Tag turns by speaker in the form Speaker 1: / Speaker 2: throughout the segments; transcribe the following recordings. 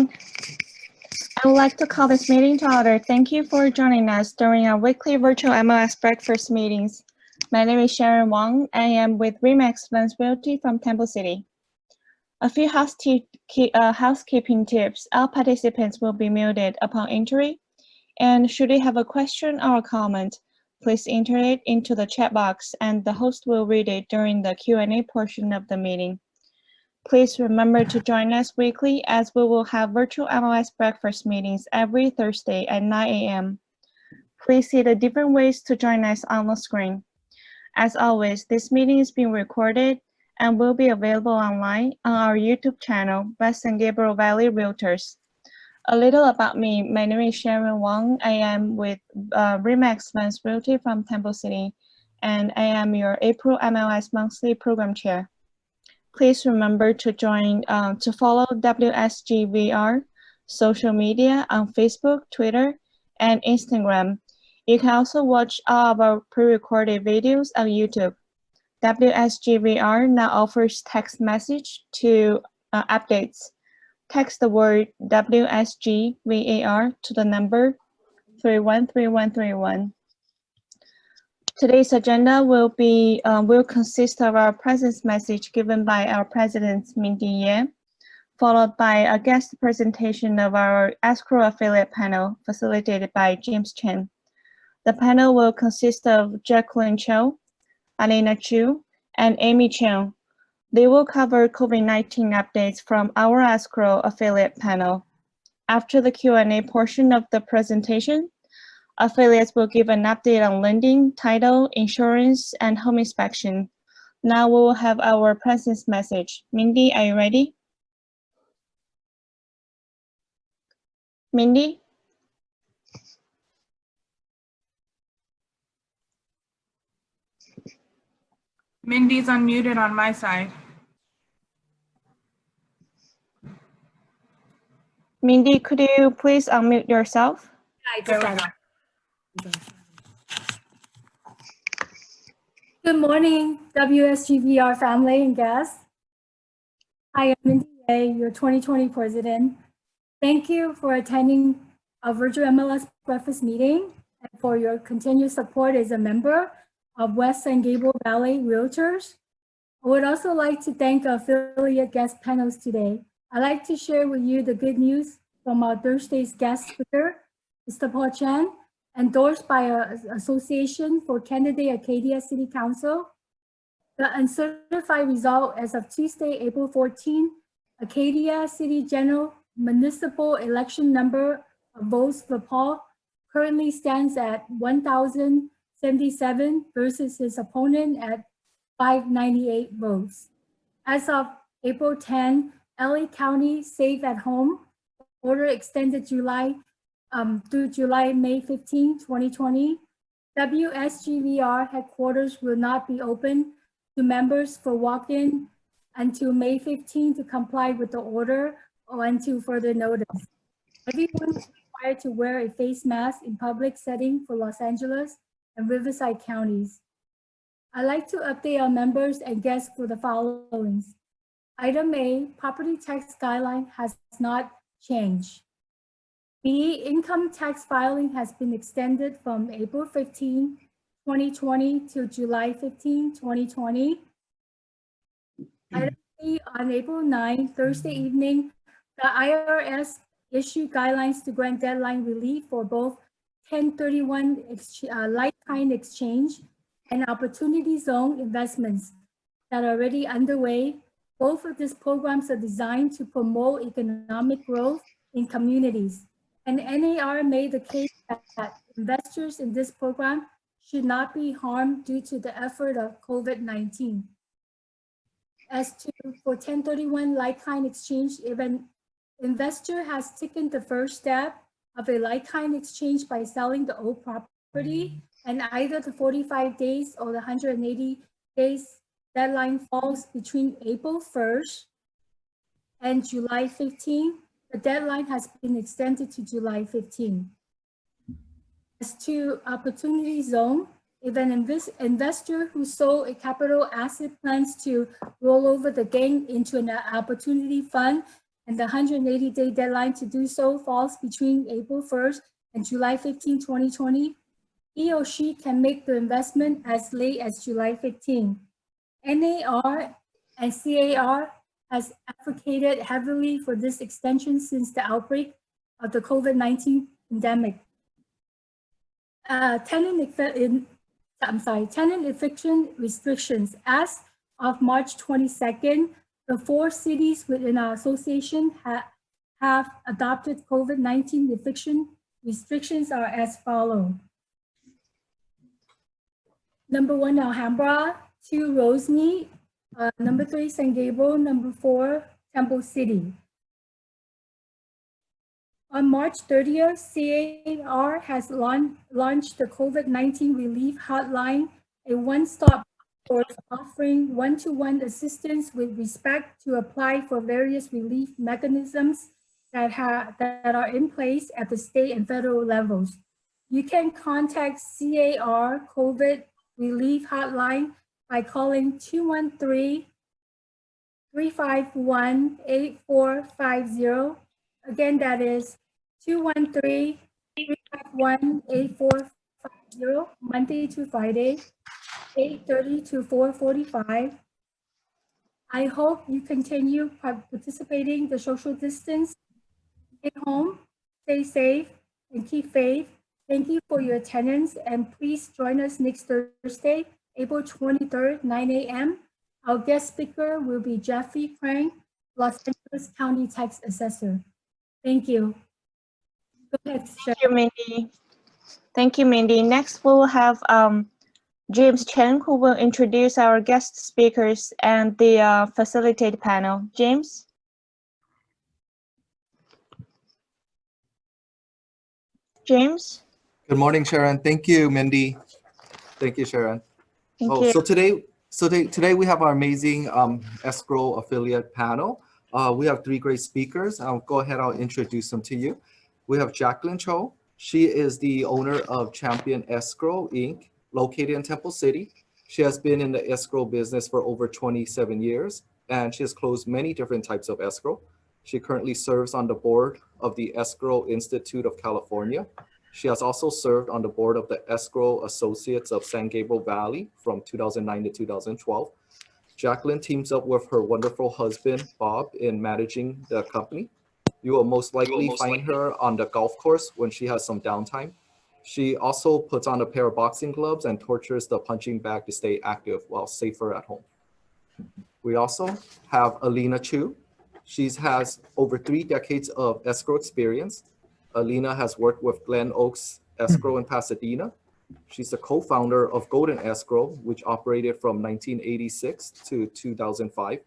Speaker 1: everyone. I would like to call this meeting to order. Thank you for joining us during our weekly virtual MLS breakfast meetings. My name is Sharon Wang. I am with Remax Advanced Realty from Temple City. A few housekeeping tips. All participants will be muted upon entry, and should you have a question or a comment, please enter it into the chat box and the host will read it during the Q&A portion of the meeting. Please remember to join us weekly as we will have virtual MLS breakfast meetings every Thursday at 9 a.m. Please see the different ways to join us on the screen. As always, this meeting is being recorded and will be available online on our YouTube channel, West San Gabriel Valley Realtors. A little about me. My name is Sharon Wang. I am with Remax Advanced Realty from Temple City, and I am your April MLS Monthly Program Chair. Please remember to follow WSGVR social media on Facebook, Twitter, and Instagram. You can also watch all of our pre-recorded videos on YouTube. WSGVR now offers text message to updates. Text the word WSGVAR to the number 313131. Today's agenda will consist of our presence message given by our President, Mindy Ye, followed by a guest presentation of our Escrow affiliate panel facilitated by James Chen. The panel will consist of Jacqueline Cho, Alina Chu, and Amy Chung. They will cover COVID-19 updates from our Escrow affiliate panel. After the Q&A portion of the presentation, affiliates will give an update on lending, title, insurance, and home inspection. Now we will have our presence message. Mindy, are you ready? Mindy?
Speaker 2: Mindy's unmuted on my side.
Speaker 1: Mindy, could you please unmute yourself?
Speaker 2: There we go.
Speaker 3: Good morning, WSGVR family and guests. I am Mindy Ye, your 2020 president. Thank you for attending our virtual MLS breakfast meeting and for your continued support as a member of West San Gabriel Valley Realtors. I would also like to thank our affiliate guest panels today. I'd like to share with you the good news from our Thursday's guest speaker, Mr. Paul Chan, endorsed by our Association for Candidate Acadia City Council. The uncertified result as of Tuesday, April 14, Acadia City General Municipal Election number of votes for Paul currently stands at 1,077 versus his opponent at 598 votes. As of April 10, LA County Safe at Home order extended through May 15, 2020. WSGVR headquarters will not be open to members for walk-in until May 15 to comply with the order or until further notice. Everyone is required to wear a face mask in public setting for Los Angeles and Riverside counties. I'd like to update our members and guests for the following. Item A, property tax guideline has not changed. B, income tax filing has been extended from April 15, 2020 to July 15, 2020. Item C, on April 9, Thursday evening, the IRS issued guidelines to grant deadline relief for both 1031 like-kind exchange and opportunity zone investments that are already underway. Both of these programs are designed to promote economic growth in communities. And NAR made the case that investors in this program should not be harmed due to the effort of COVID-19. As to for 1031 like-kind exchange, if an investor has taken the first step of a like-kind exchange by selling the old property, and either the 45 days or the 180 days deadline falls between April 1st and July 15, the deadline has been extended to July 15. As to opportunity zone, if an investor who sold a capital asset plans to roll over the gain into an opportunity fund and the 180-day deadline to do so falls between April 1st and July 15, 2020, he or she can make the investment as late as July 15. NAR and CAR has advocated heavily for this extension since the outbreak of the COVID-19 pandemic. Tenant eviction restrictions. As of March 22nd, the 4 cities within our association have adopted COVID-19 eviction restrictions are as follows. Number 1, Alhambra, 2, Rosemead, number 3, San Gabriel, number 4, Temple City. On March 30th, CAR has launched the COVID-19 Relief Hotline, a one-stop source offering one-to-one assistance with respect to apply for various relief mechanisms that are in place at the state and federal levels. You can contact CAR COVID Relief Hotline by calling 213-351-8450. Again, that is 213-351-8450, Monday to Friday, 8:30 to 4:45. I hope you continue participating the social distance. Stay home, stay safe, and keep faith. Thank you for your attendance, and please join us next Thursday, April 23rd, 9 a.m. Our guest speaker will be Jeffrey Crane, Los Angeles County Tax Assessor. Thank you. Go ahead,
Speaker 1: Thank you, Mindy. Thank you, Mindy. Next, we'll have James Chen, who will introduce our guest speakers and the facilitate panel. James? James?
Speaker 4: Good morning, Sharon. Thank you, Mindy. Thank you, Sharon.
Speaker 1: Thank you.
Speaker 4: So today we have our amazing Escrow affiliate panel. We have 3 great speakers. I'll go ahead, I'll introduce them to you. We have Jacqueline Cho. She is the owner of Champion Escrow, Inc., located in Temple City. She has been in the escrow business for over 27 years, and she has closed many different types of escrow. She currently serves on the board of the Escrow Institute of California. She has also served on the board of the Escrow Associates of San Gabriel Valley from 2009 to 2012. Jacqueline teams up with her wonderful husband, Bob, in managing the company. You will most likely find her on the golf course when she has some downtime. She also puts on a pair of boxing gloves and tortures the punching bag to stay active while safer at home. We also have Alina Chu. She has over 3 decades of escrow experience. Alina has worked with Glen Oaks Escrow in Pasadena. She's the co-founder of Golden Escrow, which operated from 1986 to 2005.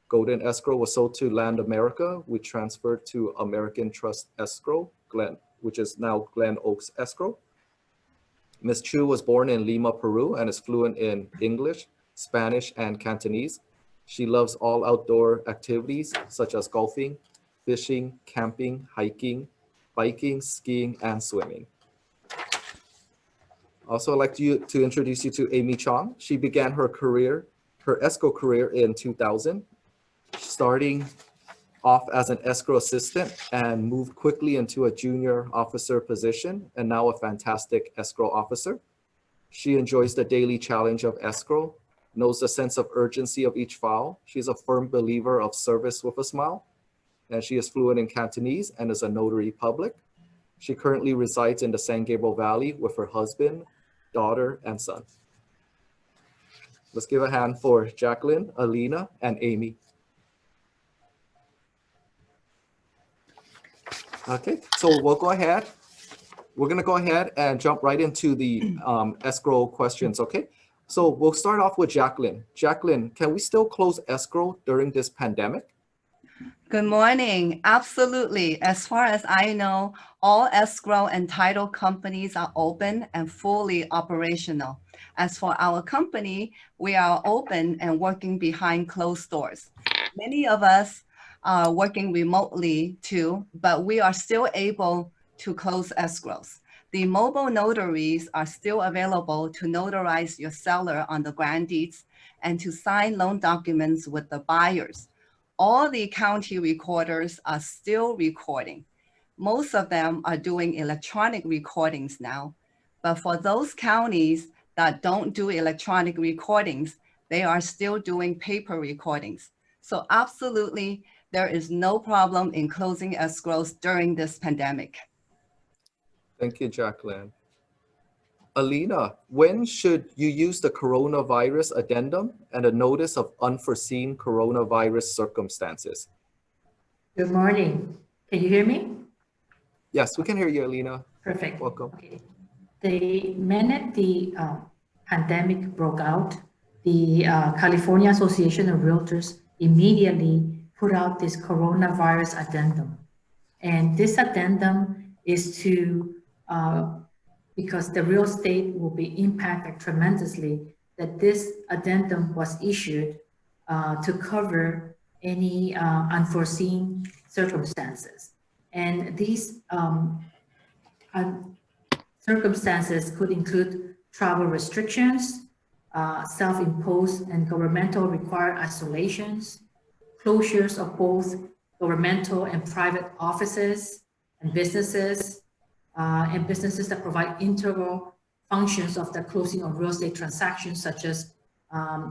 Speaker 4: Golden Escrow was sold to Land America, which transferred to American Trust Escrow, which is now Glen Oaks Escrow. Ms. Chu was born in Lima, Peru, and is fluent in English, Spanish, and Cantonese. She loves all outdoor activities such as golfing, fishing, camping, hiking, biking, skiing, and swimming. Also, I'd like to introduce you to Amy Chong. She began her escrow career in 2000, starting off as an escrow assistant and moved quickly into a junior officer position and now a fantastic escrow officer. She enjoys the daily challenge of escrow, knows the sense of urgency of each file. She's a firm believer of service with a smile, and she is fluent in Cantonese and is a notary public. She currently resides in the San Gabriel Valley with her husband, daughter, and son. Let's give a hand for Jacqueline, Alina, and Amy. Okay, so we'll go ahead. We're gonna go ahead and jump right into the escrow questions, okay? So we'll start off with Jacqueline. Jacqueline, can we still close escrow during this pandemic?
Speaker 5: Good morning. Absolutely. As far as I know, all escrow and title companies are open and fully operational. As for our company, we are open and working behind closed doors. Many of us are working remotely too, but we are still able to close escrows. The mobile notaries are still available to notarize your seller on the grant deeds and to sign loan documents with the buyers. all the county recorders are still recording. Most of them are doing electronic recordings now. But for those counties that don't do electronic recordings, they are still doing paper recordings. So absolutely, there is no problem in closing escrows during this pandemic.
Speaker 4: Thank you, Jacqueline. Alina, when should you use the coronavirus addendum and a notice of unforeseen coronavirus circumstances?
Speaker 6: Good morning. Can you hear me?
Speaker 4: Yes, we can hear you, Alina.
Speaker 6: Perfect.
Speaker 4: Welcome.
Speaker 6: Okay. The minute the pandemic broke out, the California Association of Realtors immediately put out this coronavirus addendum. And this addendum is to, because the real estate will be impacted tremendously, that this addendum was issued to cover any unforeseen circumstances. And these circumstances could include travel restrictions, self-imposed and governmental required isolations, closures of both governmental and private offices and businesses that provide integral functions of the closing of real estate transactions, such as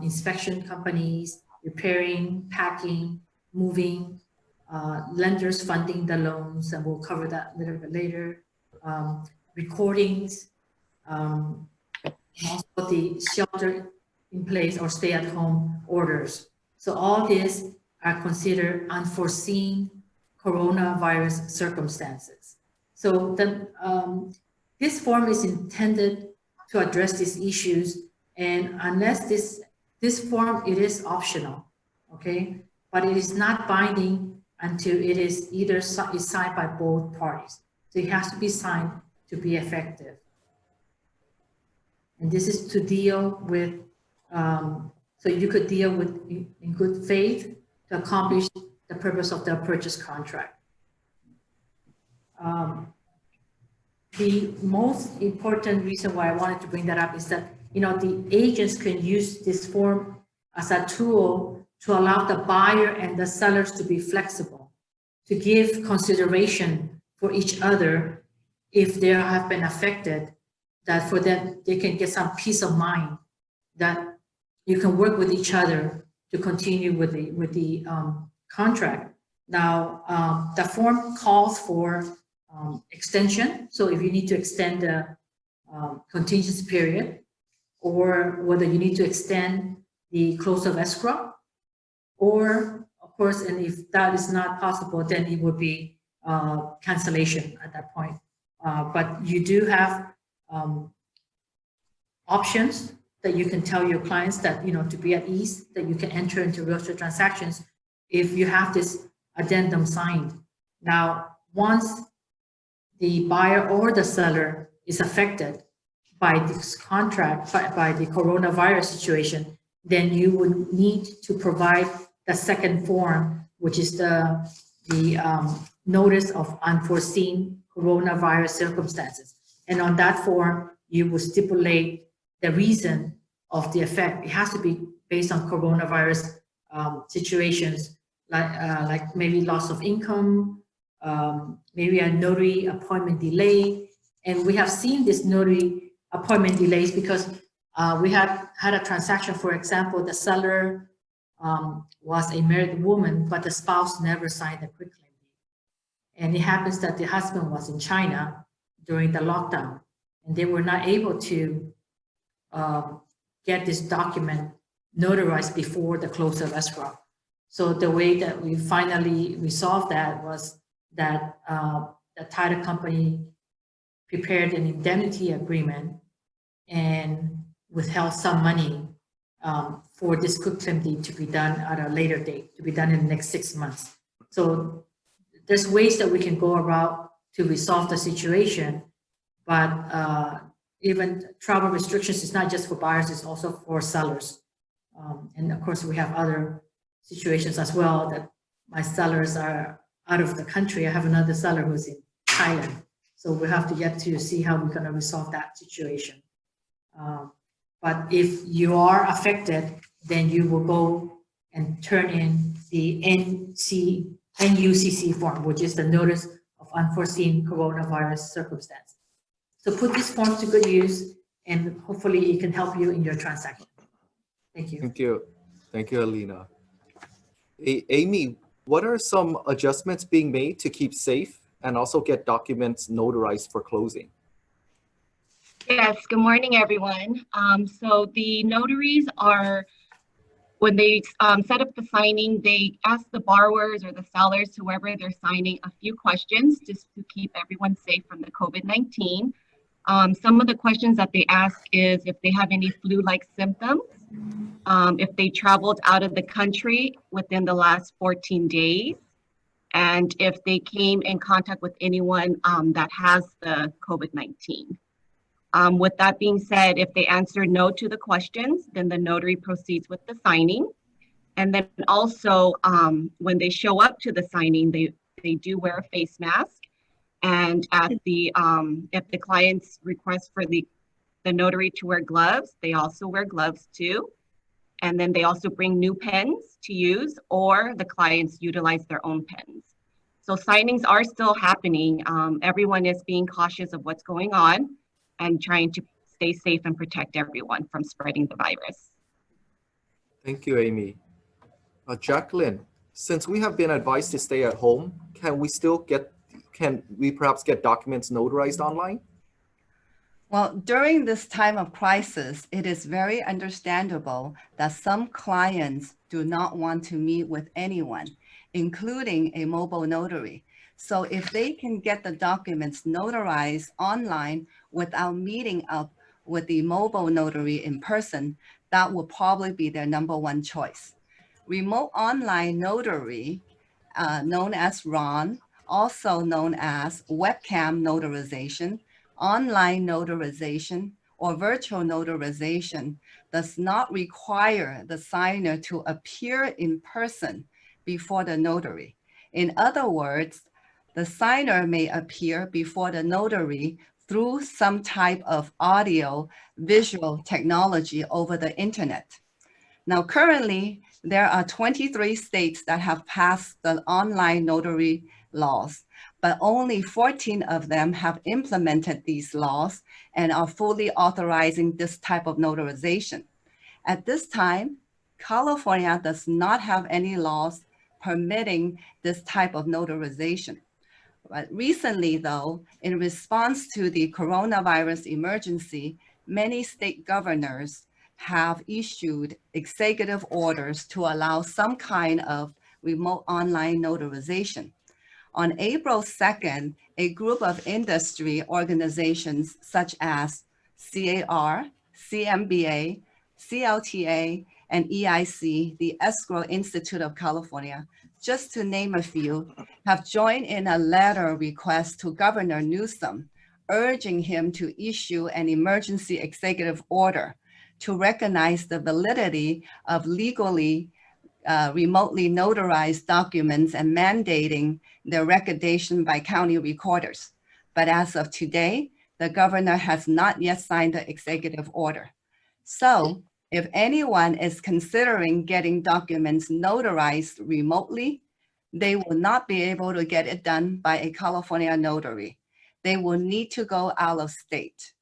Speaker 6: inspection companies, repairing, packing, moving, lenders funding the loans, and we'll cover that a little bit later, recordings, also the shelter in place or stay at home orders. So all these are considered unforeseen coronavirus circumstances. So this form is intended to address these issues, and unless this form, it is optional, okay? But it is not binding until it is either signed by both parties. So it has to be signed to be effective. And this is to deal with, so you could deal with in good faith to accomplish the purpose of the purchase contract. The most important reason why I wanted to bring that up is that, you know, the agents can use this form as a tool to allow the buyer and the sellers to be flexible, to give consideration for each other if they have been affected, that for them, they can get some peace of mind that you can work with each other to continue with the contract. Now, the form calls for extension. So if you need to extend the contingency period, or whether you need to extend the close of escrow, or of course, and if that is not possible, then it would be cancellation at that point. But you do have options that you can tell your clients that, you know, to be at ease, that you can enter into real estate transactions if you have this addendum signed. Now, once the buyer or the seller is affected by this contract, by the coronavirus situation, then you would need to provide the second form, which is the notice of unforeseen coronavirus circumstances. And on that form, you will stipulate the reason of the effect. It has to be based on coronavirus situations, like maybe loss of income, maybe a notary appointment delay. And we have seen this notary appointment delays because we had a transaction, for example, the seller was a married woman, but the spouse never signed a quitclaim deed. And it happens that the husband was in China during the lockdown, and they were not able to get this document notarized before the close of escrow. So the way that we finally resolved that was that the title company prepared an indemnity agreement and withheld some money for this quitclaim deed to be done at a later date, to be done in the next 6 months. So there's ways that we can go about to resolve the situation, but even travel restrictions is not just for buyers, it's also for sellers. And of course, we have other situations as well that my sellers are out of the country. I have another seller who's in Thailand. So we have to get to see how we're gonna resolve that situation. But if you are affected, then you will go and turn in the NUCC form, which is the Notice of Unforeseen Coronavirus Circumstance. So put these forms to good use, and hopefully it can help you in your transaction. Thank you.
Speaker 4: Thank you. Thank you, Alina. Amy, what are some adjustments being made to keep safe and also get documents notarized for closing?
Speaker 7: Yes, good morning, everyone. So the notaries are, when they set up the signing, they ask the borrowers or the sellers, whoever they're signing, a few questions just to keep everyone safe from the COVID-19. Some of the questions that they ask is if they have any flu-like symptoms, if they traveled out of the country within the last 14 days, and if they came in contact with anyone that has the COVID-19. With that being said, if they answer no to the questions, then the notary proceeds with the signing. And then also, when they show up to the signing, they do wear a face mask. And at the if the clients request for the notary to wear gloves, they also wear gloves too. And then they also bring new pens to use, or the clients utilize their own pens. So signings are still happening. Everyone is being cautious of what's going on and trying to stay safe and protect everyone from spreading the virus.
Speaker 4: Thank you, Amy. Jacqueline, since we have been advised to stay at home, can we perhaps get documents notarized online?
Speaker 5: Well, during this time of crisis, it is very understandable that some clients do not want to meet with anyone, including a mobile notary. So if they can get the documents notarized online without meeting up with the mobile notary in person, that will probably be their #1 choice. Remote online notary, known as RON, also known as webcam notarization, online notarization, or virtual notarization, does not require the signer to appear in person before the notary. In other words, the signer may appear before the notary through some type of audio visual technology over the internet. Now, currently, there are 23 states that have passed the online notary laws, but only 14 of them have implemented these laws and are fully authorizing this type of notarization. At this time, California does not have any laws permitting this type of notarization. But recently, though, in response to the coronavirus emergency, many state governors have issued executive orders to allow some kind of remote online notarization. On April 2nd, a group of industry organizations such as CAR, CMBA, CLTA, and EIC, the Escrow Institute of California, just to name a few, have joined in a letter request to Governor Newsom, urging him to issue an emergency executive order to recognize the validity of legally remotely notarized documents and mandating their recordation by county recorders. But as of today, the governor has not yet signed the executive order. So if anyone is considering getting documents notarized remotely, they will not be able to get it done by a California notary. They will need to go out of state.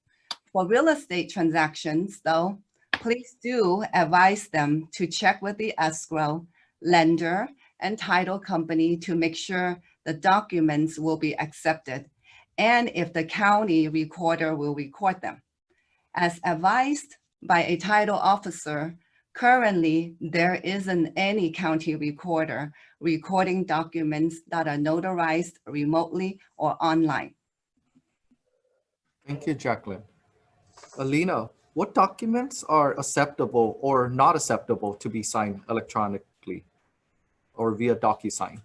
Speaker 5: For real estate transactions, though, please do advise them to check with the escrow, lender, and title company to make sure the documents will be accepted, and if the county recorder will record them. As advised by a title officer, currently there isn't any county recorder recording documents that are notarized remotely or online.
Speaker 4: Thank you, Jacqueline. Alina, what documents are acceptable or not acceptable to be signed electronically or via DocuSign?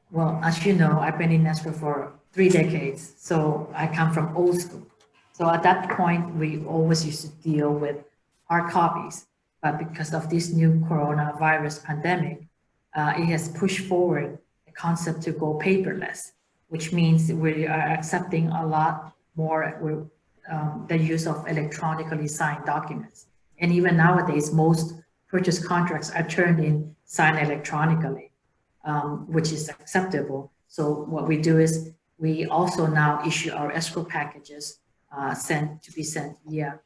Speaker 6: Well, as you know, I've been in escrow for 3 decades, so I come from old school. So at that point, we always used to deal with hard copies, but because of this new coronavirus pandemic, it has pushed forward the concept to go paperless, which means we are accepting a lot more the use of electronically signed documents. And even nowadays, most purchase contracts are turned in, signed electronically, which is acceptable. So what we do is we also now issue our escrow packages sent via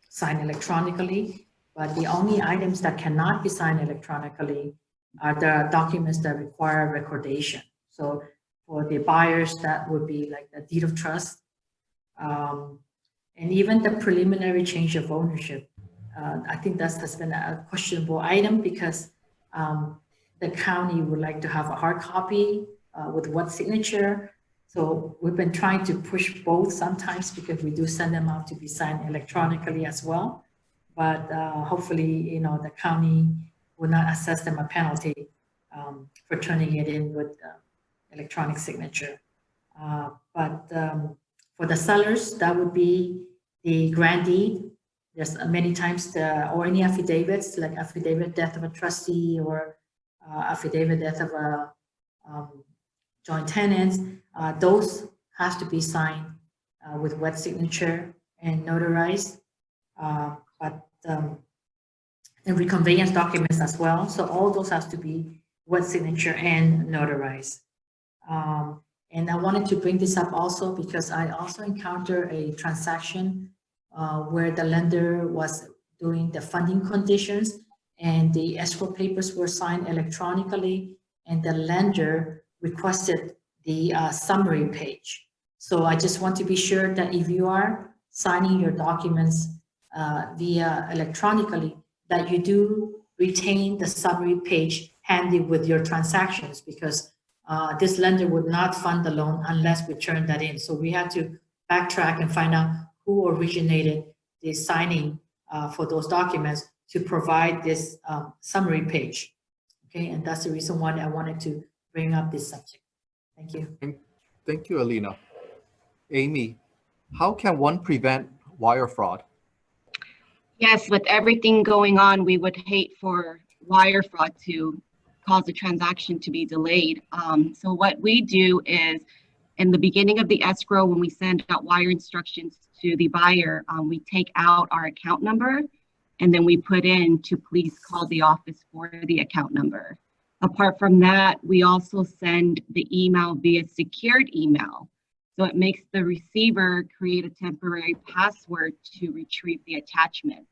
Speaker 6: signed electronically. But the only items that cannot be signed electronically are the documents that require recordation. So for the buyers, that would be like the deed of trust, and even the preliminary change of ownership. I think that has been a questionable item because the county would like to have a hard copy with what signature. So we've been trying to push both sometimes because we do send them out to be signed electronically as well. But hopefully, the county will not assess them a penalty for turning it in with electronic signature. But for the sellers, that would be the grand deed. There's many times or any affidavits, like affidavit death of a trustee or affidavit death of a joint tenants. Those have to be signed with wet signature and notarized. And reconveyance documents as well. So all those have to be wet signature and notarized. And I wanted to bring this up also because I also encountered a transaction where the lender was doing the funding conditions and the escrow papers were signed electronically and the lender requested the summary page. So I just want to be sure that if you are signing your documents via electronically, that you do retain the summary page handy with your transactions, because this lender would not fund the loan unless we turn that in. So we had to backtrack and find out who originated the signing for those documents to provide this summary page. Okay, and that's the reason why I wanted to bring up this subject. Thank you.
Speaker 4: Thank you, Alina. Amy, how can one prevent wire fraud?
Speaker 7: Yes, with everything going on, we would hate for wire fraud to cause a transaction to be delayed. So what we do is in the beginning of the escrow, when we send out wire instructions to the buyer, we take out our account number and then we put in to please call the office for the account number. Apart from that, we also send the email via secured email. So it makes the receiver create a temporary password to retrieve the attachment.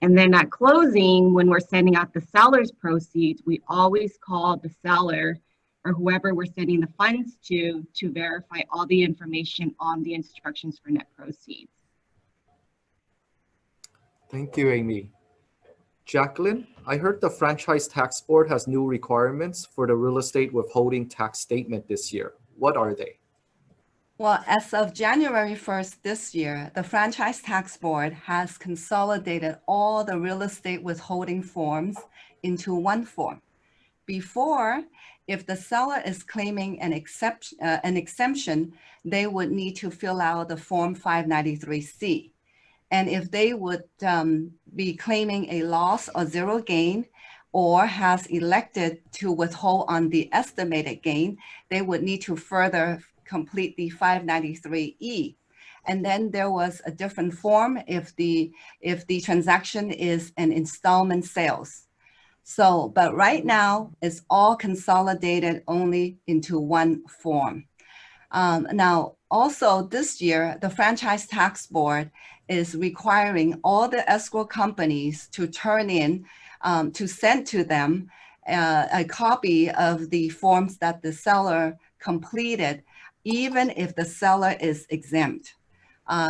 Speaker 7: And then at closing, when we're sending out the seller's proceeds, we always call the seller or whoever we're sending the funds to verify all the information on the instructions for net proceeds.
Speaker 4: Thank you, Amy. Jacqueline, I heard the Franchise Tax Board has new requirements for the real estate withholding tax statement this year. What are they?
Speaker 5: Well, as of January 1st this year, the Franchise Tax Board has consolidated all the real estate withholding forms into one form. Before, if the seller is claiming an exemption, they would need to fill out the Form 593C. And if they would be claiming a loss or zero gain, or has elected to withhold on the estimated gain, they would need to further complete the 593E. And then there was a different form if the transaction is an installment sales. So, but right now it's all consolidated only into one form. Now, also this year, the Franchise Tax Board is requiring all the escrow companies to turn in, to send to them a copy of the forms that the seller completed, even if the seller is exempt.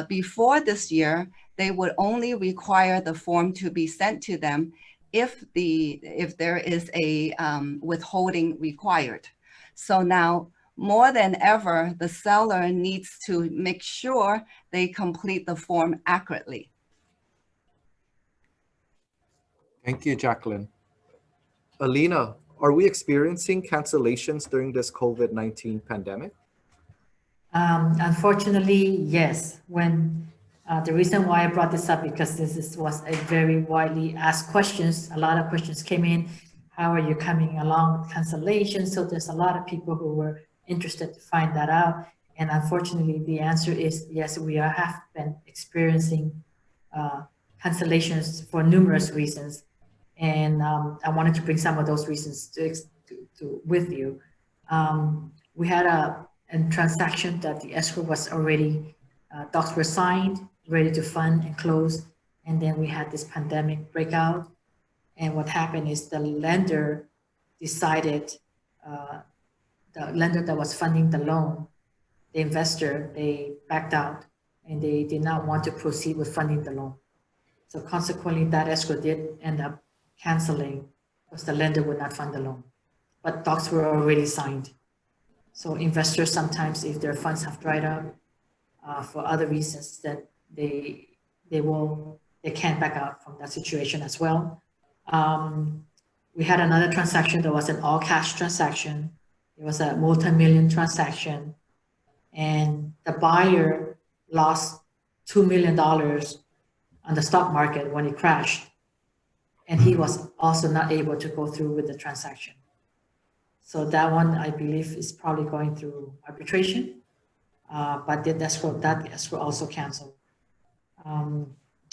Speaker 5: Before this year, they would only require the form to be sent to them if there is a withholding required. So now, more than ever, the seller needs to make sure they complete the form accurately.
Speaker 4: Thank you, Jacqueline. Alina, are we experiencing cancellations during this COVID-19 pandemic?
Speaker 6: Unfortunately, yes. When the reason why I brought this up, because this was a very widely asked questions. A lot of questions came in. How are you coming along with cancellation? So there's a lot of people who were interested to find that out. And unfortunately, the answer is yes, we have been experiencing cancellations for numerous reasons. And I wanted to bring some of those reasons with you. We had a transaction that the escrow was already, docs were signed, ready to fund and close. And then we had this pandemic breakout. And what happened is the lender decided, the lender that was funding the loan, the investor, they backed out and they did not want to proceed with funding the loan. So consequently, that escrow did end up canceling because the lender would not fund the loan, but docs were already signed. So investors sometimes, if their funds have dried up for other reasons, that they can't back out from that situation as well. We had another transaction that was an all cash transaction. It was a multi-million transaction, and the buyer lost $2 million on the stock market when it crashed. And he was also not able to go through with the transaction. So that one, I believe, is probably going through arbitration, but that escrow also canceled.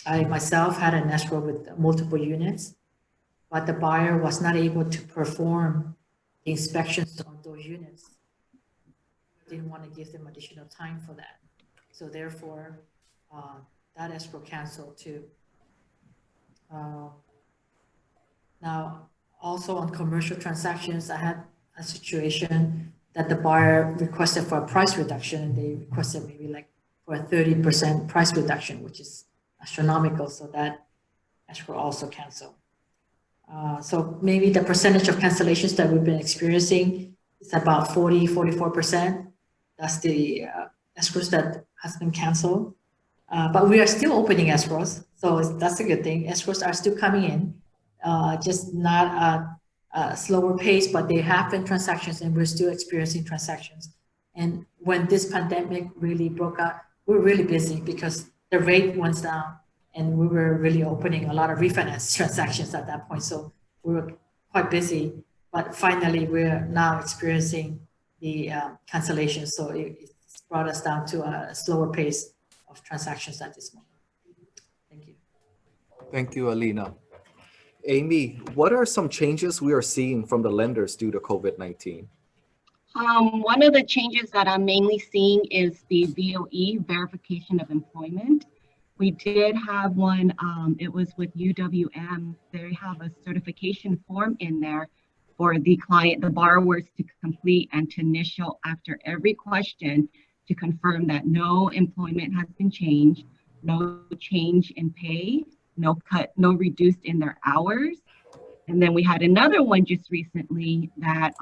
Speaker 6: I myself had an escrow with multiple units, but the buyer was not able to perform the inspections on those units. Didn't want to give them additional time for that. So therefore, that escrow canceled too. Now, also on commercial transactions, I had a situation that the buyer requested for a price reduction. They requested maybe like for a 30% price reduction, which is astronomical. So that escrow also canceled. So maybe the percentage of cancellations that we've been experiencing is about 44%. That's the escrows that has been canceled. But we are still opening escrows. So that's a good thing. Escrows are still coming in, just not a slower pace, but they have been transactions and we're still experiencing transactions. And when this pandemic really broke out, we were really busy because the rate went down and we were really opening a lot of refinance transactions at that point. So we were quite busy, but finally we're now experiencing the cancellations. So it's brought us down to a slower pace of transactions at this moment. Thank you.
Speaker 4: Thank you, Alina. Amy, what are some changes we are seeing from the lenders due to COVID-19?
Speaker 7: One of the changes that I'm mainly seeing is the VOE, verification of employment. We did have one, it was with UWM. They have a certification form in there for the client, the borrowers to complete and to initial after every question to confirm that no employment has been changed, no change in pay, no cut, no reduced in their hours. And then we had another one just recently that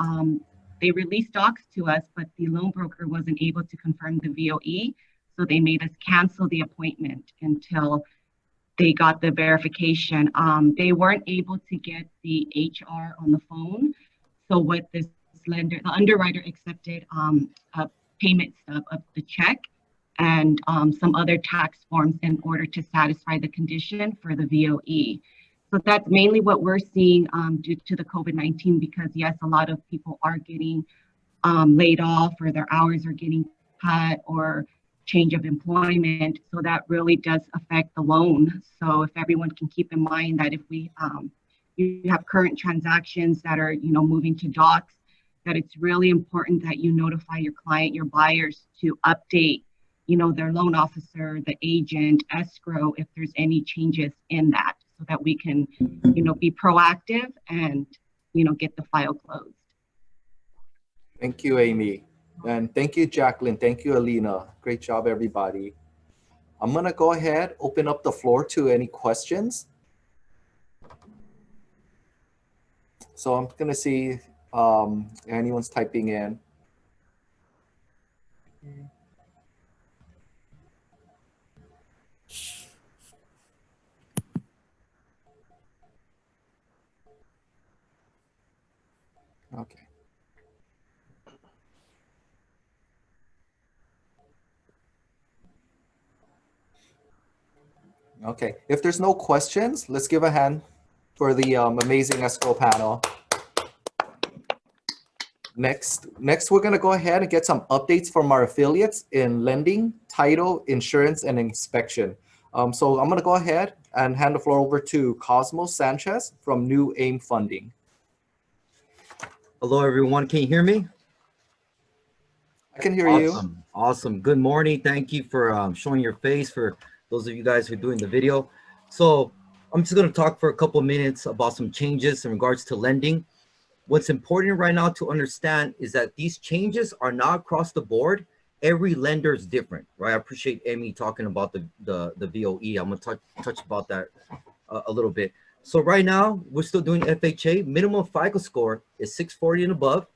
Speaker 7: they released docs to us, but the loan broker wasn't able to confirm the VOE. So they made us cancel the appointment until they got the verification. They weren't able to get the HR on the phone. So what this lender, the underwriter accepted a payment stub of the check and some other tax forms in order to satisfy the condition for the VOE. So that's mainly what we're seeing due to the COVID-19, because yes, a lot of people are getting laid off or their hours are getting cut or change of employment. So that really does affect the loan. So if everyone can keep in mind that if we you have current transactions that are moving to docs, that it's really important that you notify your client, your buyers, to update their loan officer, the agent, escrow, if there's any changes in that, so that we can be proactive and get the file closed.
Speaker 4: Thank you, Amy. And thank you, Jacqueline. Thank you, Alina. Great job, everybody. I'm going to go ahead, open up the floor to any questions. So I'm going to see if anyone's typing in. Okay. Okay, if there's no questions, let's give a hand for the amazing escrow panel. Next, we're going to go ahead and get some updates from our affiliates in lending, title, insurance, and inspection. So I'm going to go ahead and hand the floor over to Cosmos Sanchez from New AIM Funding.
Speaker 8: Hello, everyone. Can you hear me?
Speaker 4: I can hear you.
Speaker 8: Awesome. Awesome. Good morning. Thank you for showing your face for those of you guys who are doing the video. So I'm just going to talk for a couple of minutes about some changes in regards to lending. What's important right now to understand is that these changes are not across the board. Every lender is different, right? I appreciate Amy talking about the VOE. I'm going to touch about that a little bit. So right now, we're still doing FHA. Minimum FICO score is 640 and above.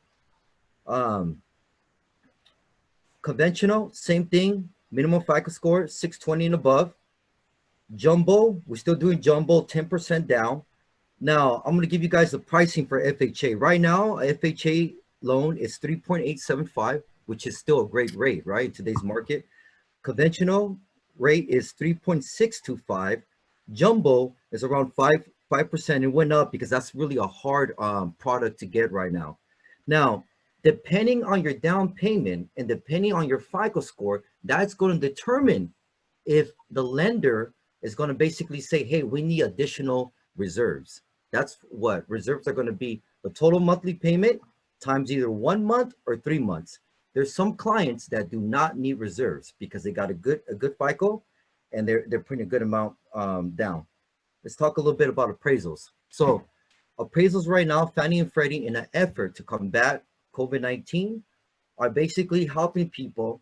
Speaker 8: Conventional, same thing. Minimum FICO score, 620 and above. Jumbo, we're still doing jumbo, 10% down. Now, I'm going to give you guys the pricing for FHA. Right now, a FHA loan is 3.875, which is still a great rate, right, in today's market. Conventional rate is 3.625. Jumbo is around 5%. It went up because that's really a hard product to get right now. Now, depending on your down payment and depending on your FICO score, that's going to determine if the lender is going to basically say, hey, we need additional reserves. That's what reserves are going to be: the total monthly payment times either 1 month or 3 months. There's some clients that do not need reserves because they got a good FICO and they're putting a good amount down. Let's talk a little bit about appraisals. So appraisals right now, Fannie and Freddie, in an effort to combat COVID-19, are basically helping people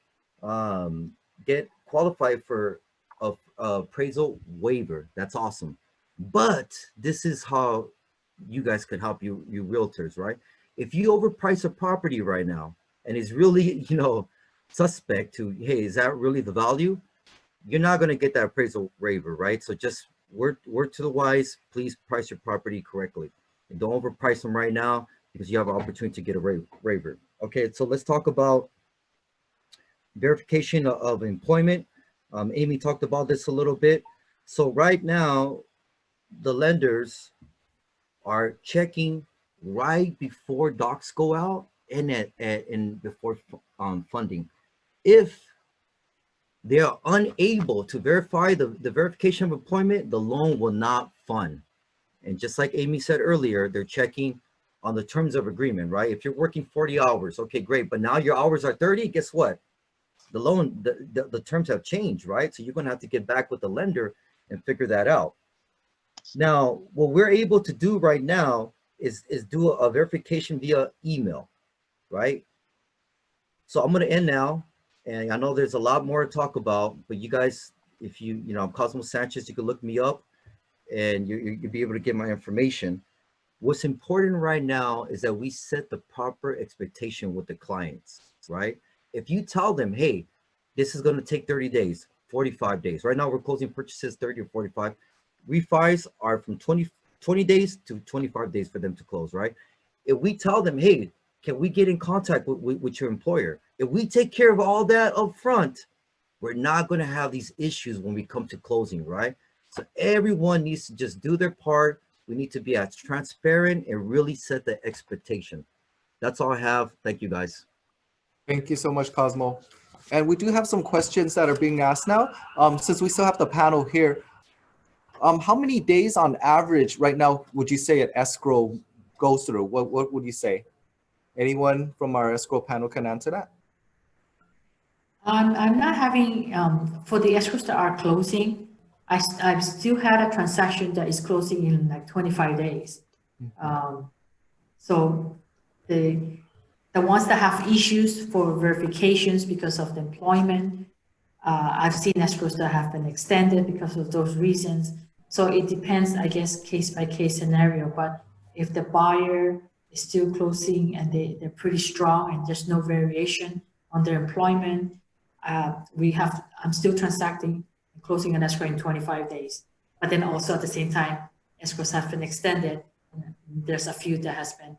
Speaker 8: get qualified for a appraisal waiver. That's awesome. But this is how you guys can help you realtors, right? If you overprice a property right now and is really, suspect to, hey, is that really the value? You're not going to get that appraisal waiver, right? So just word to the wise, please price your property correctly. And don't overprice them right now because you have an opportunity to get a waiver. Okay, so let's talk about verification of employment. Amy talked about this a little bit. So right now, the lenders are checking right before docs go out and before funding. If they are unable to verify the verification of employment, the loan will not fund. And just like Amy said earlier, they're checking on the terms of agreement, right? If you're working 40 hours, okay, great. But now your hours are 30, guess what? The loan, the terms have changed, right? So you're going to have to get back with the lender and figure that out. Now, what we're able to do right now is do a verification via email, right? So I'm going to end now. And I know there's a lot more to talk about, but you guys, if I'm Cosmo Sanchez, you can look me up and you'll be able to get my information. What's important right now is that we set the proper expectation with the clients, right? If you tell them, hey, this is going to take 30 days, 45 days. Right now, we're closing purchases 30 or 45. Refis are from 20 days to 25 days for them to close, right? If we tell them, hey, can we get in contact with your employer? If we take care of all that up front, we're not going to have these issues when we come to closing, right? So everyone needs to just do their part. We need to be as transparent and really set the expectation. That's all I have. Thank you, guys.
Speaker 4: Thank you so much, Cosmo. And we do have some questions that are being asked now. Since we still have the panel here, how many days on average right now would you say an escrow goes through? What would you say? Anyone from our escrow panel can answer that?
Speaker 6: I'm not having, for the escrows that are closing, I've still had a transaction that is closing in like 25 days. So the ones that have issues for verifications because of the employment, I've seen escrows that have been extended because of those reasons. So it depends, I guess, case by case scenario. But if the buyer is still closing and they're pretty strong and there's no variation on their employment, I'm still transacting and closing an escrow in 25 days. But then also at the same time, escrows have been extended. There's a few that has been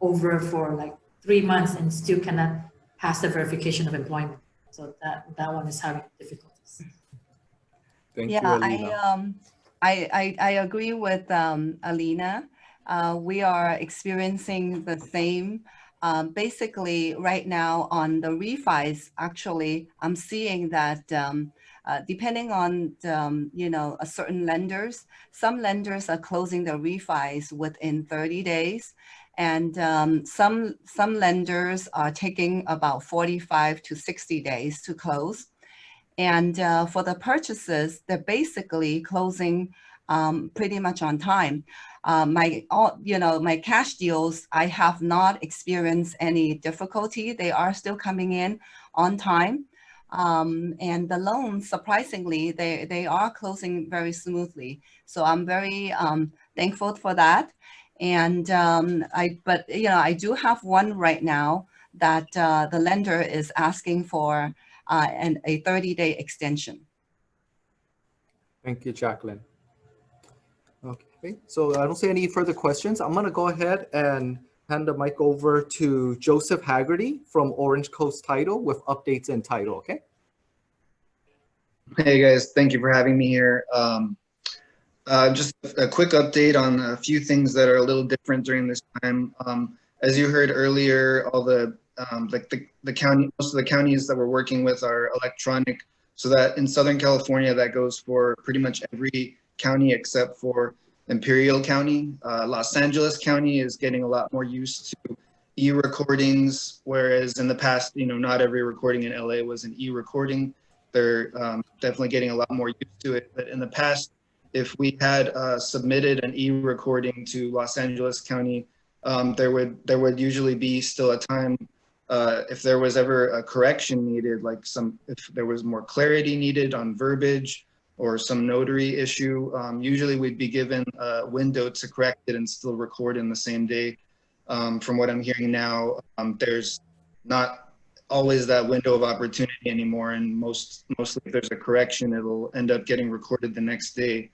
Speaker 6: over for like 3 months and still cannot pass the verification of employment. So that one is having difficulties.
Speaker 4: Thank you, Alina.
Speaker 5: I agree with Alina. We are experiencing the same. Basically, right now on the refis, actually, I'm seeing that depending on a certain lenders, some lenders are closing their refis within 30 days. And some lenders are taking about 45 to 60 days to close. And for the purchases, they're basically closing pretty much on time. My cash deals, I have not experienced any difficulty. They are still coming in on time. And the loans, surprisingly, they are closing very smoothly. So I'm very thankful for that. And I do have one right now that the lender is asking for a 30-day extension.
Speaker 4: Thank you, Jacqueline. Okay, so I don't see any further questions. I'm going to go ahead and hand the mic over to Joseph Haggerty from Orange Coast Title with updates in title, okay?
Speaker 9: Hey guys, thank you for having me here. Just a quick update on a few things that are a little different during this time. As you heard earlier, all the most of the counties that we're working with are electronic. So that in Southern California, that goes for pretty much every county except for Imperial County. Los Angeles County is getting a lot more used to e-recordings, whereas in the past, not every recording in LA was an e-recording. They're definitely getting a lot more used to it. But in the past, if we had submitted an e-recording to Los Angeles County, there would usually be still a time if there was ever a correction needed, like if there was more clarity needed on verbiage or some notary issue, usually we'd be given a window to correct it and still record in the same day. From what I'm hearing now, there's not always that window of opportunity anymore, and mostly if there's a correction, it'll end up getting recorded the next day.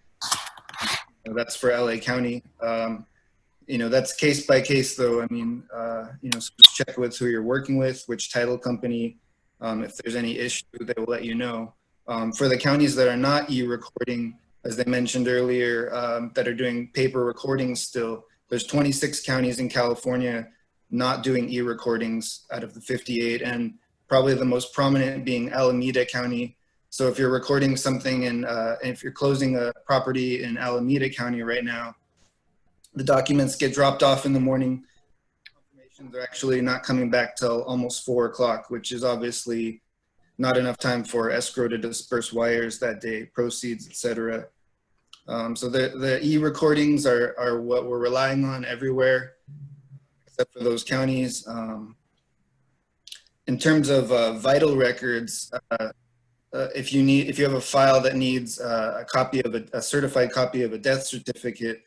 Speaker 9: That's for LA County. That's case by case though. I mean, so just check with who you're working with, which title company. If there's any issue, they will let you know. For the counties that are not e-recording, as they mentioned earlier, that are doing paper recordings still, there's 26 counties in California not doing e-recordings out of the 58, and probably the most prominent being Alameda County. So if you're recording something if you're closing a property in Alameda County right now, the documents get dropped off in the morning. Confirmations are actually not coming back till almost 4 o'clock, which is obviously not enough time for escrow to disperse wires that day, proceeds, etc. So the e-recordings are what we're relying on everywhere, except for those counties. In terms of vital records, if you have a file that needs a copy of a certified copy of a death certificate,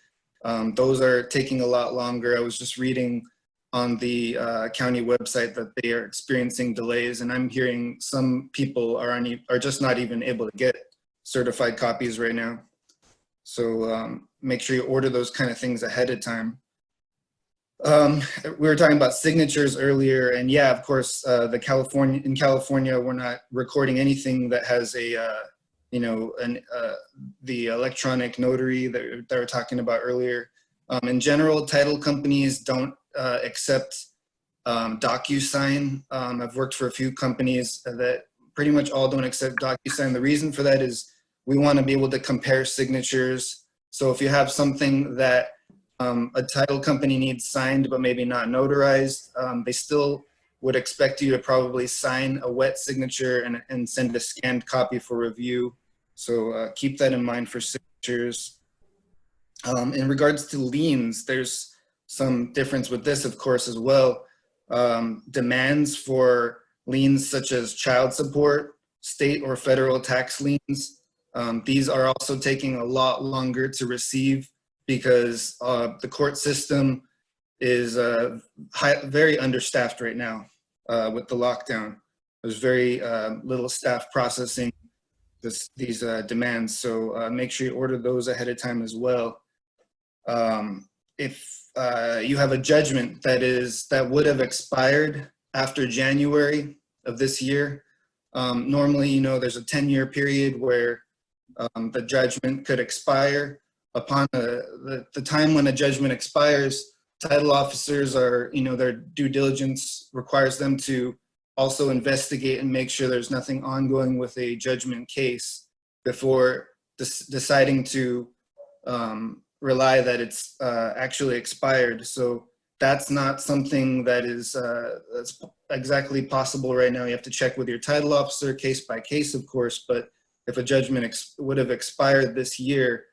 Speaker 9: those are taking a lot longer. I was just reading on the county website that they are experiencing delays, and I'm hearing some people are just not even able to get certified copies right now. So make sure you order those kind of things ahead of time. We were talking about signatures earlier, and yeah, of course, in California, we're not recording anything that has the electronic notary that they were talking about earlier. In general, title companies don't accept DocuSign. I've worked for a few companies that pretty much all don't accept DocuSign. The reason for that is we want to be able to compare signatures. So if you have something that a title company needs signed but maybe not notarized, they still would expect you to probably sign a wet signature and send a scanned copy for review. So keep that in mind for signatures. In regards to liens, there's some difference with this, of course, as well. Demands for liens such as child support, state or federal tax liens, these are also taking a lot longer to receive because the court system is very understaffed right now with the lockdown. There's very little staff processing these demands, so make sure you order those ahead of time as well. If you have a judgment that would have expired after January of this year, normally, there's a 10-year period where the judgment could expire. Upon the time when a judgment expires, title officers are, their due diligence requires them to also investigate and make sure there's nothing ongoing with a judgment case before deciding to rely that it's actually expired. So that's not something that is that's exactly possible right now. You have to check with your title officer case by case, of course, but if a judgment would have expired this year,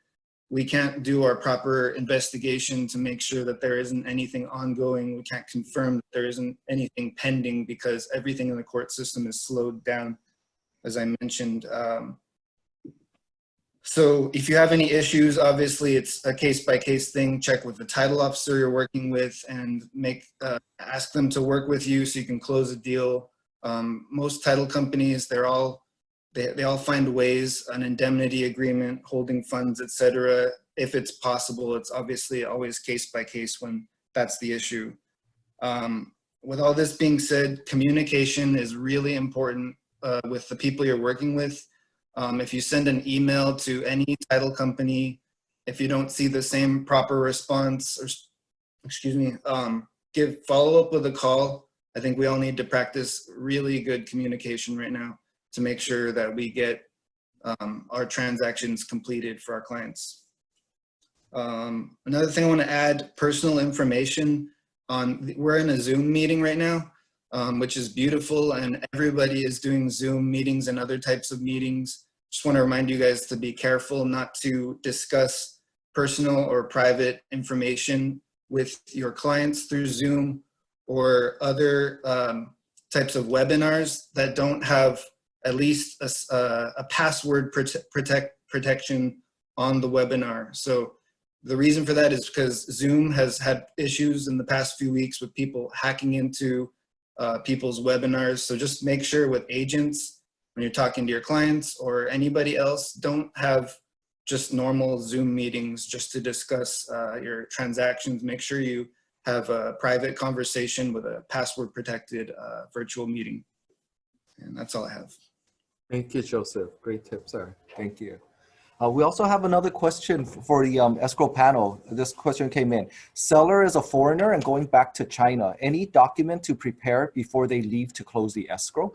Speaker 9: we can't do our proper investigation to make sure that there isn't anything ongoing. We can't confirm that there isn't anything pending because everything in the court system is slowed down, as I mentioned. So if you have any issues, obviously it's a case-by-case thing. Check with the title officer you're working with and ask them to work with you so you can close a deal. Most title companies, they all find ways, an indemnity agreement, holding funds, etc. If it's possible, it's obviously always case-by-case when that's the issue. With all this being said, communication is really important with the people you're working with. If you send an email to any title company, if you don't see the same proper response, or follow up with a call. I think we all need to practice really good communication right now to make sure that we get our transactions completed for our clients. Another thing I want to add, personal information. We're in a Zoom meeting right now, which is beautiful, and everybody is doing Zoom meetings and other types of meetings. Just want to remind you guys to be careful not to discuss personal or private information with your clients through Zoom or other types of webinars that don't have at least a password protection on the webinar. So the reason for that is because Zoom has had issues in the past few weeks with people hacking into people's webinars. So just make sure with agents, when you're talking to your clients or anybody else, don't have just normal Zoom meetings just to discuss your transactions. Make sure you have a private conversation with a password protected virtual meeting. And that's all I have.
Speaker 4: Thank you, Joseph. Great tips, sir. Thank you. We also have another question for the escrow panel. This question came in. Seller is a foreigner and going back to China. Any document to prepare before they leave to close the escrow?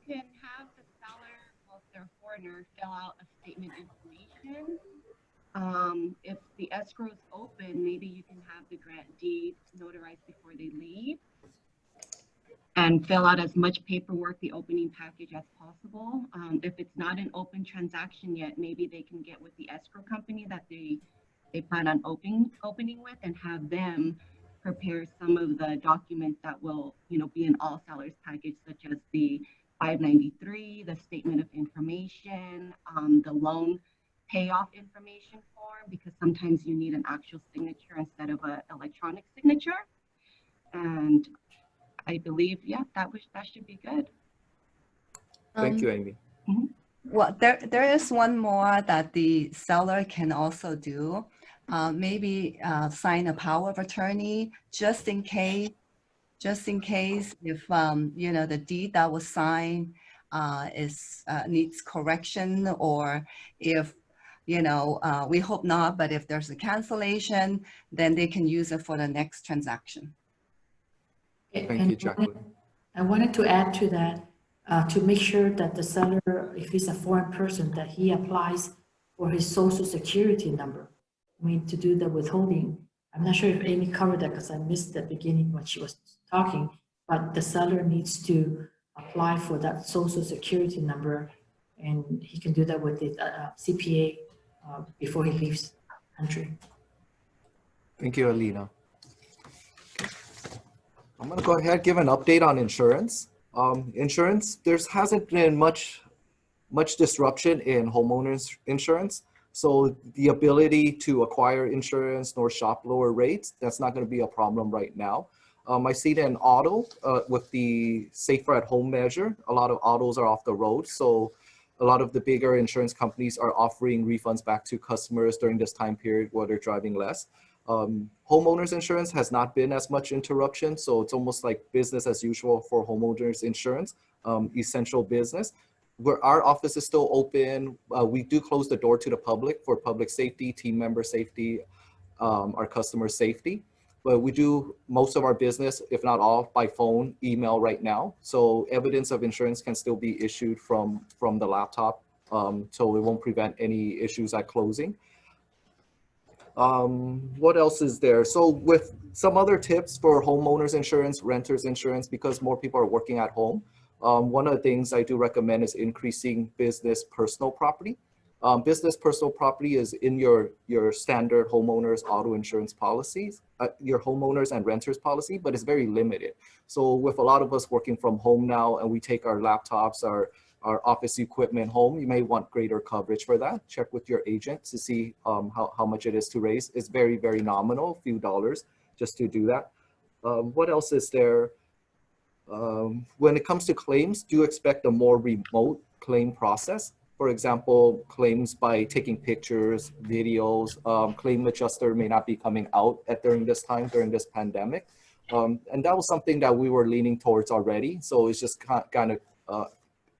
Speaker 7: You can have the seller, well, if they're a foreigner, fill out a statement information. If the escrow is open, maybe you can have the grant deed notarized before they leave and fill out as much paperwork, the opening package as possible. If it's not an open transaction yet, maybe they can get with the escrow company that they plan on opening with and have them prepare some of the documents that will, be in all sellers package, such as the 593, the statement of information, the loan payoff information form, because sometimes you need an actual signature instead of an electronic signature. And I believe, yeah, that should be good.
Speaker 4: Thank you, Amy.
Speaker 5: Well, there is one more that the seller can also do. Maybe sign a power of attorney just in case if the deed that was signed needs correction, or if we hope not, but if there's a cancellation, then they can use it for the next transaction.
Speaker 4: Thank you, Jacqueline.
Speaker 6: I wanted to add to that, to make sure that the seller, if he's a foreign person, that he applies for his social security number. To do the withholding. I'm not sure if Amy covered that because I missed the beginning when she was talking, but the seller needs to apply for that social security number, and he can do that with the CPA before he leaves the country.
Speaker 4: Thank you, Alina. I'm going to go ahead and give an update on insurance. Insurance, there hasn't been much disruption in homeowners insurance. So the ability to acquire insurance nor shop lower rates, that's not going to be a problem right now. I see that in auto with the safer at home measure, a lot of autos are off the road. So a lot of the bigger insurance companies are offering refunds back to customers during this time period where they're driving less. Homeowners insurance has not been as much interruption. So it's almost like business as usual for homeowners insurance, essential business. Where our office is still open, we do close the door to the public for public safety, team member safety, our customer safety. but we do most of our business, if not all, by phone, email right now. So evidence of insurance can still be issued from the laptop. So it won't prevent any issues at closing. What else is there? So with some other tips for homeowners insurance, renters insurance, because more people are working at home, one of the things I do recommend is increasing business personal property. Business personal property is in your standard homeowners auto insurance policies, your homeowners and renters policy, but it's very limited. So with a lot of us working from home now, and we take our laptops, our office equipment home, you may want greater coverage for that. Check with your agent to see how much it is to raise. It's very, very nominal, a few dollars just to do that. What else is there? When it comes to claims, do expect a more remote claim process. For example, claims by taking pictures, videos, claim adjuster may not be coming out during this time, during this pandemic. And that was something that we were leaning towards already. So it's just kind of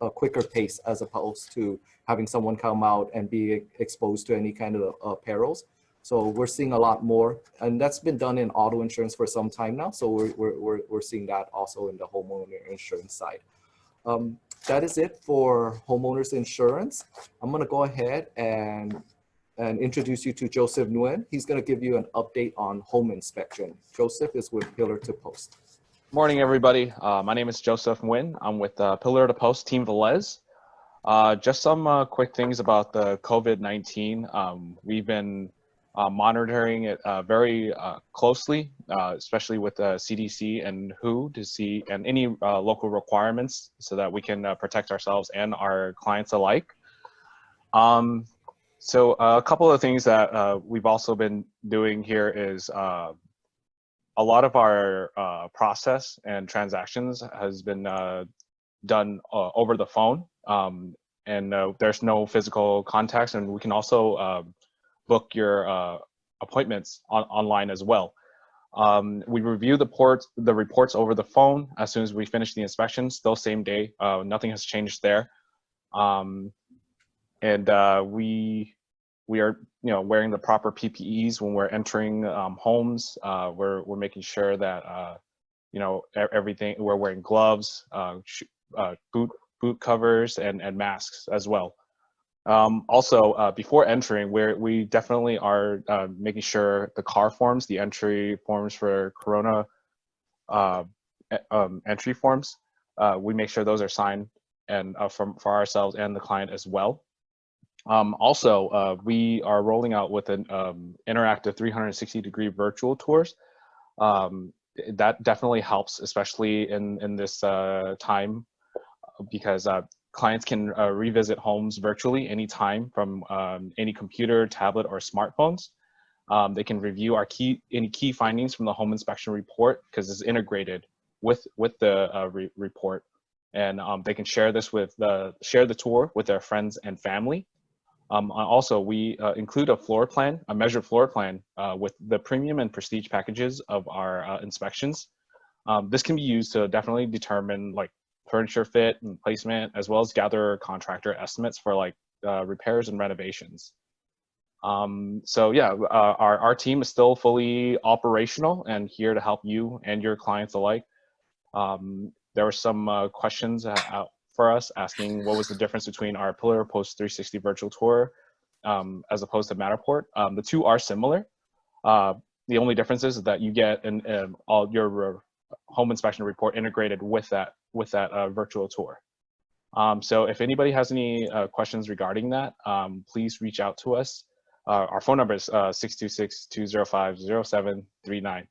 Speaker 4: a quicker pace as opposed to having someone come out and be exposed to any kind of perils. So we're seeing a lot more, and that's been done in auto insurance for some time now. So we're seeing that also in the homeowner insurance side. That is it for homeowners insurance. I'm gonna go ahead and introduce you to Joseph Nguyen. He's gonna give you an update on home inspection. Joseph is with Pillar to Post.
Speaker 10: Morning, everybody. My name is Joseph Nguyen. I'm with Pillar to Post Team Velez. Just some quick things about the COVID-19. We've been monitoring it very closely, especially with the CDC and WHO to see and any local requirements so that we can protect ourselves and our clients alike. So a couple of things that we've also been doing here is a lot of our process and transactions has been done over the phone, and there's no physical contacts, and we can also book your appointments online as well. We review the reports over the phone as soon as we finish the inspection, still same day. Nothing has changed there. And we are wearing the proper PPEs when we're entering homes. We're making sure that everything, we're wearing gloves, boot covers, and masks as well. Also, before entering, we definitely are making sure the car forms, the entry forms for Corona entry forms, we make sure those are signed and for ourselves and the client as well. Also, we are rolling out with an interactive 360-degree virtual tours. That definitely helps, especially in this time, because clients can revisit homes virtually anytime from any computer, tablet, or smartphones. They can review any key findings from the home inspection report because it's integrated with the report, and they can share this share the tour with their friends and family. Also, we include a measured floor plan with the premium and prestige packages of our inspections. This can be used to definitely determine furniture fit and placement, as well as gather contractor estimates for repairs and renovations. So yeah, our team is still fully operational and here to help you and your clients alike. There were some questions for us asking what was the difference between our Pillar Post 360 virtual tour as opposed to Matterport. The two are similar. The only difference is that you get all your home inspection report integrated with that virtual tour. So if anybody has any questions regarding that, please reach out to us. Our phone number is 626-205-0739.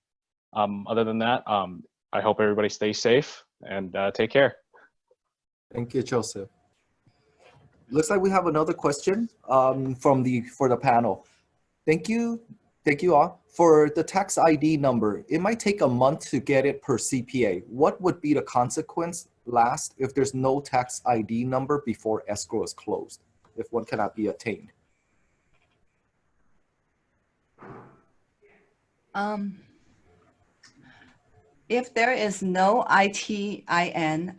Speaker 10: Other than that, I hope everybody stays safe and take care.
Speaker 4: Thank you, Joseph. Looks like we have another question for the panel. Thank you all. For the tax ID number, it might take a month to get it per CPA. What would be the consequence last if there's no tax ID number before escrow is closed, if one cannot be obtained?
Speaker 5: If there is no ITIN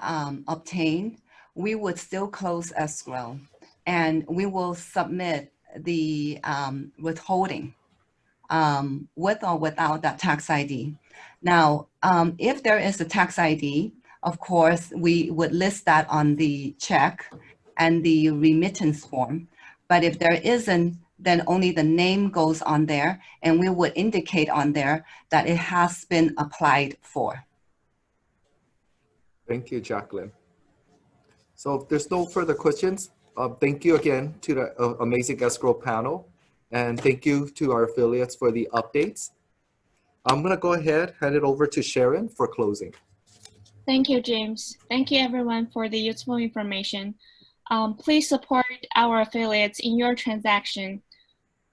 Speaker 5: obtained, we would still close escrow, and we will submit the withholding with or without that tax ID. Now, if there is a tax ID, of course, we would list that on the check and the remittance form. But if there isn't, then only the name goes on there, and we would indicate on there that it has been applied for.
Speaker 4: Thank you, Jacqueline. So if there's no further questions, thank you again to the amazing escrow panel. And thank you to our affiliates for the updates. I'm gonna go ahead, hand it over to Sharon for closing.
Speaker 1: Thank you, James. Thank you, everyone, for the useful information. Please support our affiliates in your transaction.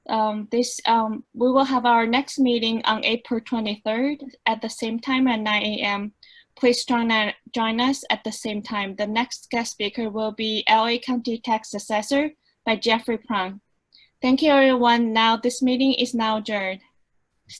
Speaker 1: We will have our next meeting on April 23rd at the same time at 9 a.m. Please join us at the same time. The next guest speaker will be LA County Tax Assessor by Jeffrey Prong. Thank you, everyone. Now this meeting is now adjourned.